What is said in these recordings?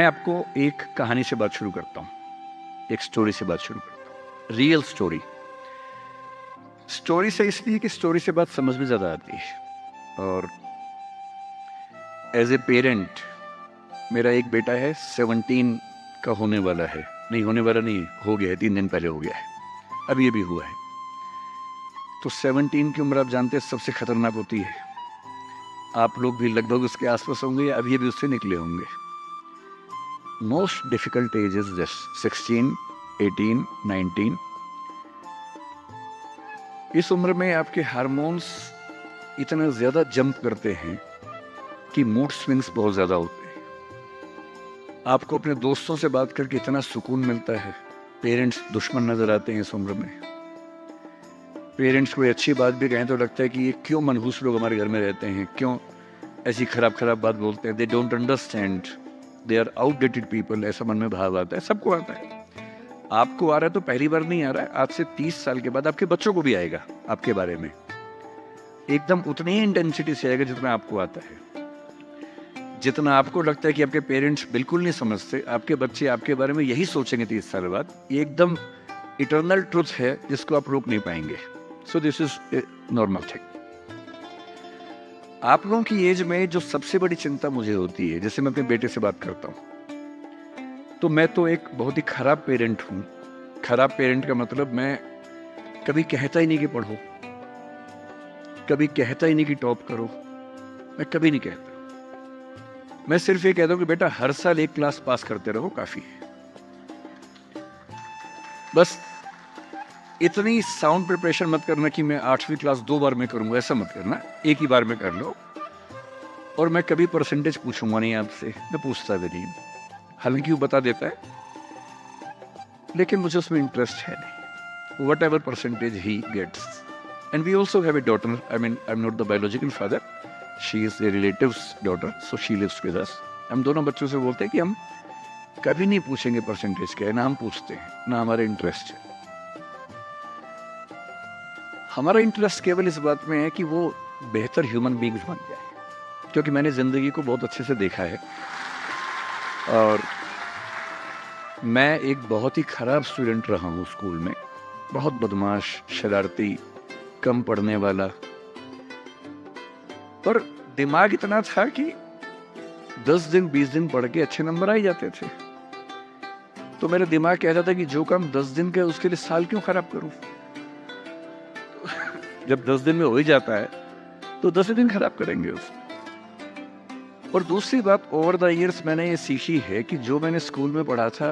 आपको एक कहानी से बात शुरू करता हूँ, एक स्टोरी से बात शुरू करता हूँ। Real story. स्टोरी से इसलिए कि स्टोरी से बात समझ में ज़्यादा आती है। और एज ए पेरेंट, मेरा एक बेटा है, 17 का होने वाला है। नहीं होने वाला नहीं, हो गया है, 3 दिन पहले हो गया है, अभी अभी हुआ है। तो 17 की उम्र आप जानते हैं सबसे खतरनाक होती है। आप लोग भी लगभग उसके आसपास होंगे या अभी अभी उससे निकले होंगे। Most difficult age is this, 16, 18, 19। इस उम्र में आपके हार्मोन्स इतना ज्यादा जंप करते हैं कि मूड स्विंग्स बहुत ज्यादा होते हैं। आपको अपने दोस्तों से बात करके इतना सुकून मिलता है। पेरेंट्स दुश्मन नजर आते हैं इस उम्र में। पेरेंट्स कोई अच्छी बात भी कहें तो लगता है कि ये क्यों मनहूस लोग हमारे घर में रहते हैं, क्यों ऐसी खराब खराब बात बोलते हैं। They don't understand, they are outdated people, ऐसा मन में भाव आता है। सबको आता है। आपको आ रहा है तो पहली बार नहीं आ रहा है, आज से 30 साल के बाद आपके बच्चों को भी आएगा आपके बारे में। एकदम उतनी ही इंटेंसिटी से आएगा जितना आपको आता है। जितना आपको लगता है कि आपके पेरेंट्स बिल्कुल नहीं समझते, आपके बच्चे आपके बारे में यही सोचेंगे 30 साल बाद। ये एकदम इटर्नल ट्रुथ है जिसको आप रोक नहीं पाएंगे। So this is normal thing. आप लोगों की एज में जो सबसे बड़ी चिंता मुझे होती है, जैसे मैं अपने बेटे से बात करता हूं, तो मैं तो एक बहुत ही खराब पेरेंट हूं। खराब पेरेंट का मतलब मैं कभी कहता ही नहीं कि पढ़ो, कभी कहता ही नहीं कि टॉप करो, मैं कभी नहीं कहता। मैं सिर्फ ये कहता हूं कि बेटा हर साल एक क्लास पास करते रहो, काफी है। बस इतनी साउंड प्रिपरेशन मत करना कि मैं 8वीं क्लास 2 बार में करूंगा, ऐसा मत करना। एक ही बार में कर लो। और मैं कभी परसेंटेज पूछूंगा नहीं आपसे, मैं पूछता भी नहीं, हालांकि वो बता देता है, लेकिन मुझे उसमें इंटरेस्ट है नहीं। वट एवर परसेंटेज ही gets. And we also have a daughter, I mean I am not the biological father, she is a relative's daughter, so she lives with us. हम दोनों बच्चों से बोलते हैं कि हम कभी नहीं पूछेंगे परसेंटेज क्या है, ना हम पूछते हैं, ना हमारा इंटरेस्ट है। हमारा इंटरेस्ट केवल इस बात में है कि वो बेहतर ह्यूमन बींग्स बन जाए, क्योंकि मैंने जिंदगी को बहुत अच्छे से देखा है। और मैं एक बहुत ही खराब स्टूडेंट रहा हूँ स्कूल में, बहुत बदमाश, शरारती, कम पढ़ने वाला। पर दिमाग इतना था कि 10 दिन 20 दिन पढ़ के अच्छे नंबर आ ही जाते थे। तो मेरा दिमाग कहता था कि जो काम 10 दिन का उसके लिए साल क्यों खराब करूं। जब 10 दिन में हो ही जाता है तो 10 दिन खराब करेंगे उसमें। और दूसरी बात, ओवर द ईयर्स मैंने ये सीखी है कि जो मैंने स्कूल में पढ़ा था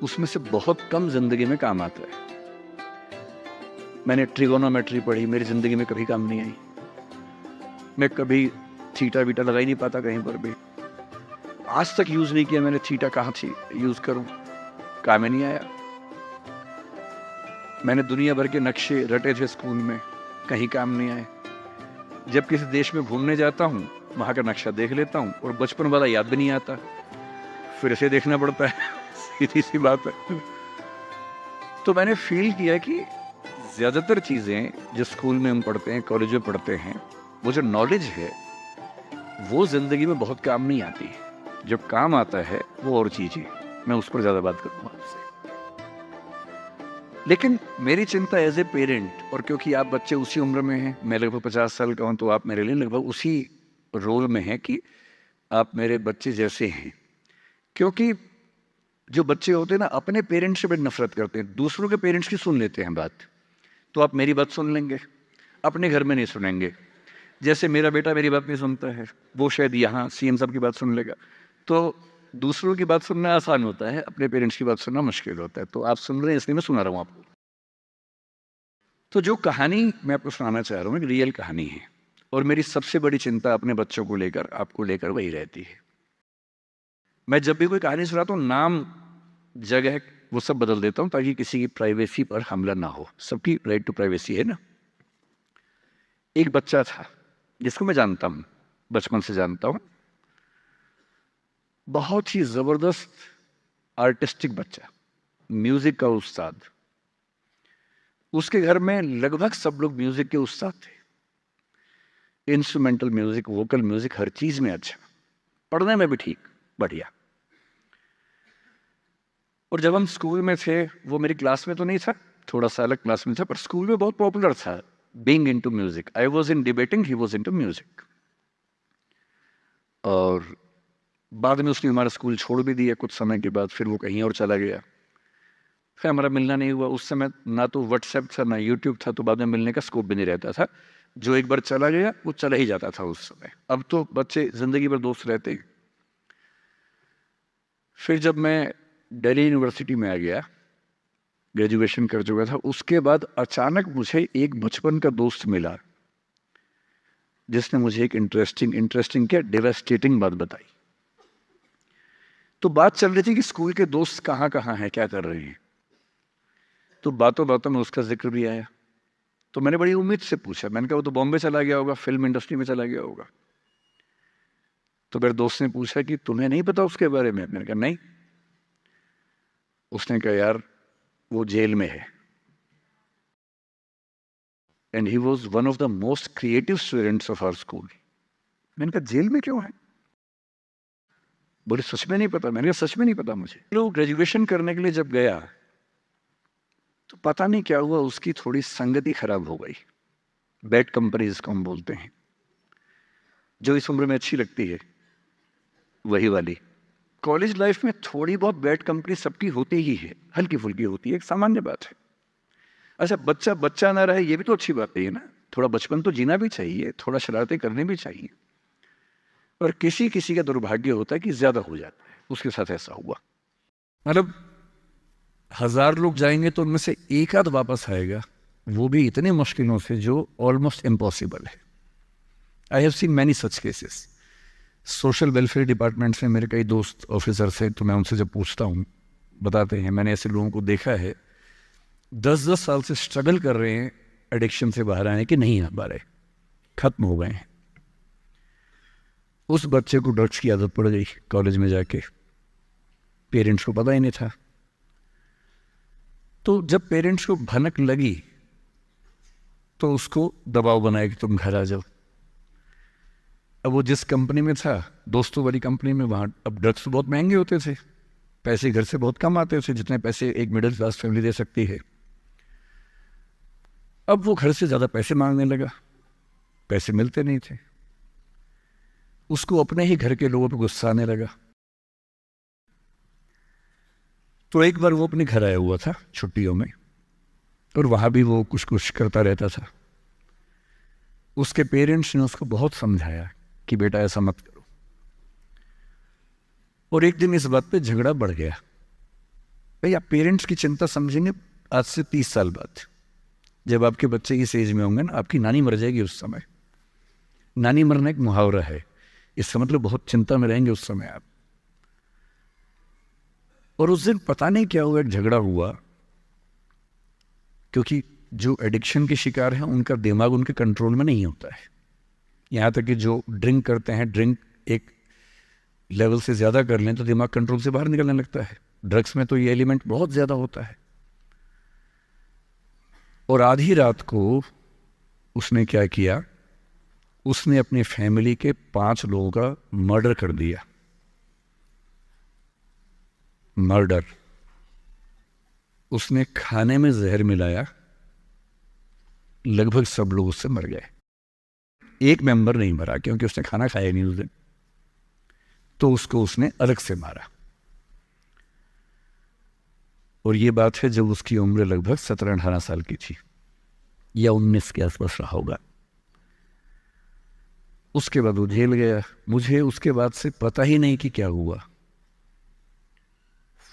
उसमें से बहुत कम जिंदगी में काम आता है। मैंने ट्रिगोनोमेट्री पढ़ी, मेरी जिंदगी में कभी काम नहीं आई। मैं कभी थीटा बीटा लगा ही नहीं पाता कहीं पर भी। आज तक यूज नहीं किया मैंने थीटा, कहाँ थी यूज करूं, काम में नहीं आया। मैंने दुनिया भर के नक्शे रटे थे स्कूल में, कहीं काम नहीं आए। जब किसी देश में घूमने जाता हूँ वहां का नक्शा देख लेता हूँ और बचपन वाला याद भी नहीं आता, फिर से देखना पड़ता है। सीधी सी बात है। तो मैंने फील किया कि ज्यादातर चीजें जो स्कूल में हम पढ़ते हैं, कॉलेज में पढ़ते हैं, वो जो नॉलेज है वो जिंदगी में बहुत काम नहीं आती। जब काम आता है वो और चीज है। मैं उस पर ज्यादा बात करूंगा आपसे। लेकिन मेरी चिंता एज ए पेरेंट, और क्योंकि आप बच्चे उसी उम्र में हैं, मैं लगभग 50 साल का हूं, तो आप मेरे लिए लगभग उसी रोल में हैं कि आप मेरे बच्चे जैसे हैं। क्योंकि जो बच्चे होते हैं ना, अपने पेरेंट्स से बड़ी नफरत करते हैं, दूसरों के पेरेंट्स की सुन लेते हैं बात। तो आप मेरी बात सुन लेंगे, अपने घर में नहीं सुनेंगे। जैसे मेरा बेटा मेरी बात नहीं सुनता है, वो शायद यहाँ सीएम साहब की बात सुन लेगा। तो दूसरों की बात सुनना आसान होता है, अपने पेरेंट्स की बात सुनना मुश्किल होता है। तो आप सुन रहे हैं इसलिए मैं सुना रहा हूँ आपको। तो जो कहानी मैं आपको सुनाना चाह रहा हूँ एक रियल कहानी है, और मेरी सबसे बड़ी चिंता अपने बच्चों को लेकर, आपको लेकर वही रहती है। मैं जब भी कोई कहानी सुनाता हूँ, नाम, जगह, वो सब बदल देता हूँ ताकि किसी की प्राइवेसी पर हमला ना हो। सबकी राइट टू प्राइवेसी है ना। एक बच्चा था जिसको मैं जानता हूँ, बचपन से जानता हूँ, बहुत ही जबरदस्त आर्टिस्टिक बच्चा, म्यूजिक का उस्ताद। उसके घर में लगभग सब लोग म्यूजिक के उस्ताद थे। इंस्ट्रूमेंटल म्यूजिक, वोकल म्यूजिक, हर चीज में अच्छा, पढ़ने में भी ठीक, बढ़िया। और जब हम स्कूल में थे, वो मेरी क्लास में तो नहीं था, थोड़ा सा अलग क्लास में था, पर स्कूल में बहुत पॉपुलर था being into music. I was in debating, he was into music. और बाद में उसने हमारा स्कूल छोड़ भी दिया कुछ समय के बाद, फिर वो कहीं और चला गया, फिर हमारा मिलना नहीं हुआ। उस समय ना तो व्हाट्सएप था ना यूट्यूब था, तो बाद में मिलने का स्कोप भी नहीं रहता था। जो एक बार चला गया वो चला ही जाता था उस समय। अब तो बच्चे जिंदगी भर दोस्त रहते हैं। फिर जब मैं दिल्ली यूनिवर्सिटी में आ गया, ग्रेजुएशन कर चुका था, उसके बाद अचानक मुझे एक बचपन का दोस्त मिला, जिसने मुझे एक इंटरेस्टिंग क्या डेवास्टेटिंग बात बताई। तो बात चल रही थी कि स्कूल के दोस्त कहाँ कहाँ हैं, क्या कर रहे हैं। तो बातों बातों में उसका जिक्र भी आया। तो मैंने बड़ी उम्मीद से पूछा, मैंने कहा वो तो बॉम्बे चला गया होगा, फिल्म इंडस्ट्री में चला गया होगा। तो मेरे दोस्त ने पूछा कि तुम्हें नहीं पता उसके बारे में? मैंने कहा नहीं। उसने कहा यार वो जेल में है, and he was one of the most creative students of our school. मैंने कहा जेल में क्यों है? बोले सच में नहीं पता। मैंने कहा सच में नहीं पता मुझे। लोग ग्रेजुएशन करने के लिए जब गया, तो पता नहीं क्या हुआ, उसकी थोड़ी संगति खराब हो गई। बैड कंपनी जिसको हम बोलते हैं, जो इस उम्र में अच्छी लगती है, वही वाली। कॉलेज लाइफ में थोड़ी बहुत बैड कंपनी सबकी होती ही है, हल्की फुल्की होती है, एक सामान्य बात है। अच्छा, बच्चा बच्चा ना रहे ये भी तो अच्छी बात है ना। थोड़ा बचपन तो जीना भी चाहिए, थोड़ा शरारतें करने भी चाहिए। और किसी किसी का दुर्भाग्य होता है कि ज्यादा हो जाता है, उसके साथ ऐसा हुआ। मतलब 1000 लोग जाएंगे तो उनमें से एक आध वापस आएगा, वो भी इतने मुश्किलों से जो ऑलमोस्ट इम्पॉसिबल है। I have seen many such cases. Social welfare department से मेरे कई दोस्त ऑफिसर से, तो मैं उनसे जब पूछता हूँ, बताते हैं मैंने ऐसे लोगों को देखा है 10-10 साल से स्ट्रगल कर रहे हैं एडिक्शन से बाहर आने के, नहीं आ पा रहे, खत्म हो गए हैं। उस बच्चे को ड्रग्स की आदत पड़ गई कॉलेज में जाके, पेरेंट्स को पता ही नहीं था। तो जब पेरेंट्स को भनक लगी तो उसको दबाव बनाया कि तुम घर आ जाओ। अब वो जिस कंपनी में था, दोस्तों वाली कंपनी में, वहाँ अब ड्रग्स तो बहुत महंगे होते थे, पैसे घर से बहुत कम आते थे, जितने पैसे एक मिडिल क्लास फैमिली दे सकती है। अब वो घर से ज़्यादा पैसे मांगने लगा, पैसे मिलते नहीं थे। उसको अपने ही घर के लोगों पर गुस्सा आने लगा। तो एक बार वो अपने घर आया हुआ था छुट्टियों में, और वहाँ भी वो कुछ कुछ करता रहता था। उसके पेरेंट्स ने उसको बहुत समझाया कि बेटा ऐसा मत करो। और एक दिन इस बात पे झगड़ा बढ़ गया। भाई आप पेरेंट्स की चिंता समझेंगे आज से 30 साल बाद, जब आपके बच्चे इस एज में होंगे ना, आपकी नानी मर जाएगी उस समय। नानी मरना एक मुहावरा है, इसका मतलब बहुत चिंता में रहेंगे उस समय आप। और उस दिन पता नहीं क्या हुआ, एक झगड़ा हुआ, क्योंकि जो एडिक्शन के शिकार हैं उनका दिमाग उनके कंट्रोल में नहीं होता है। यहाँ तक कि जो ड्रिंक करते हैं, ड्रिंक एक लेवल से ज़्यादा कर लें तो दिमाग कंट्रोल से बाहर निकलने लगता है। ड्रग्स में तो ये एलिमेंट बहुत ज़्यादा होता है। और आधी रात को उसने क्या किया, उसने अपनी फैमिली के 5 लोगों का मर्डर कर दिया। मर्डर। उसने खाने में जहर मिलाया, लगभग सब लोग उससे मर गए। एक मेंबर नहीं मरा क्योंकि उसने खाना खाया नहीं उस दिन, तो उसको उसने अलग से मारा। और ये बात है जब उसकी उम्र लगभग 17-18 साल की थी, या 19 के आसपास रहा होगा। उसके बाद वो जेल गया। मुझे उसके बाद से पता ही नहीं कि क्या हुआ,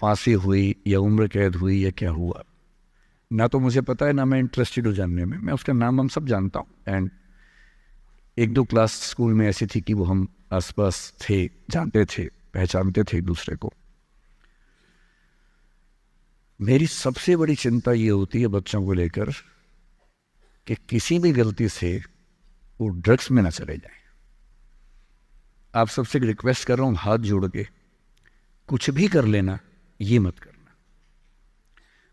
फांसी हुई या उम्र कैद हुई या क्या हुआ, ना तो मुझे पता है, ना मैं इंटरेस्टेड हूँ जानने में। मैं उसका नाम हम सब जानता हूँ, एंड 1-2 क्लास स्कूल में ऐसी थी कि वो हम आसपास थे, जानते थे, पहचानते थे एक दूसरे को। मेरी सबसे बड़ी चिंता ये होती है बच्चों को लेकर कि किसी भी गलती से वो ड्रग्स में ना चले जाएं। आप सबसे रिक्वेस्ट कर रहा हूँ हाथ जोड़ के, कुछ भी कर लेना, ये मत करना।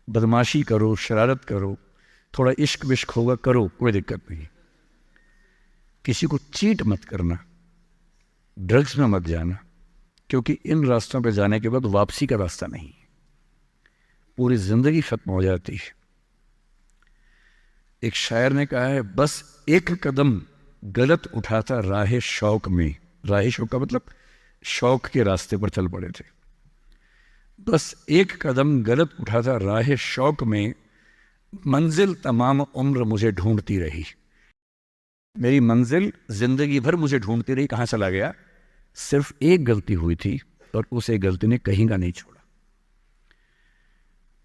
बदमाशी करो, शरारत करो, थोड़ा इश्क विश्क होगा करो, कोई दिक्कत नहीं। किसी को चीट मत करना, ड्रग्स में मत जाना, क्योंकि इन रास्तों पे जाने के बाद वापसी का रास्ता नहीं है। पूरी जिंदगी खत्म हो जाती है। एक शायर ने कहा है, बस एक कदम गलत उठाता राह शौक में, राह शौक का मतलब शौक के रास्ते पर चल पड़े थे, बस एक कदम गलत उठाता राह शौक में, मंजिल तमाम उम्र मुझे ढूंढती रही। मेरी मंजिल जिंदगी भर मुझे ढूंढती रही, कहाँ चला गया? सिर्फ एक गलती हुई थी और उस एक गलती ने कहीं का नहीं छोड़ा।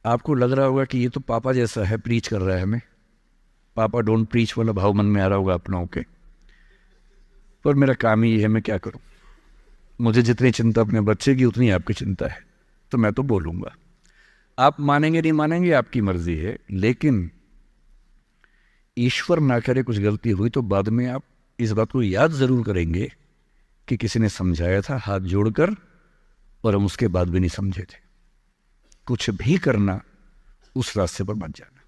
आपको लग रहा होगा कि ये तो पापा जैसा है, प्रीच कर रहा है हमें, पापा डोंट प्रीच वाला भाव मन में आ रहा होगा अपनों के, पर मेरा काम ही है, मैं क्या करूं? मुझे जितनी चिंता अपने बच्चे की उतनी आपकी चिंता है, तो मैं तो बोलूंगा। आप मानेंगे नहीं मानेंगे आपकी मर्जी है, लेकिन ईश्वर ना करे कुछ गलती हुई तो बाद में आप इस बात को याद जरूर करेंगे कि किसी ने समझाया था हाथ जोड़कर, और हम उसके बाद भी नहीं समझे थे। कुछ भी करना, उस रास्ते पर मत जाना।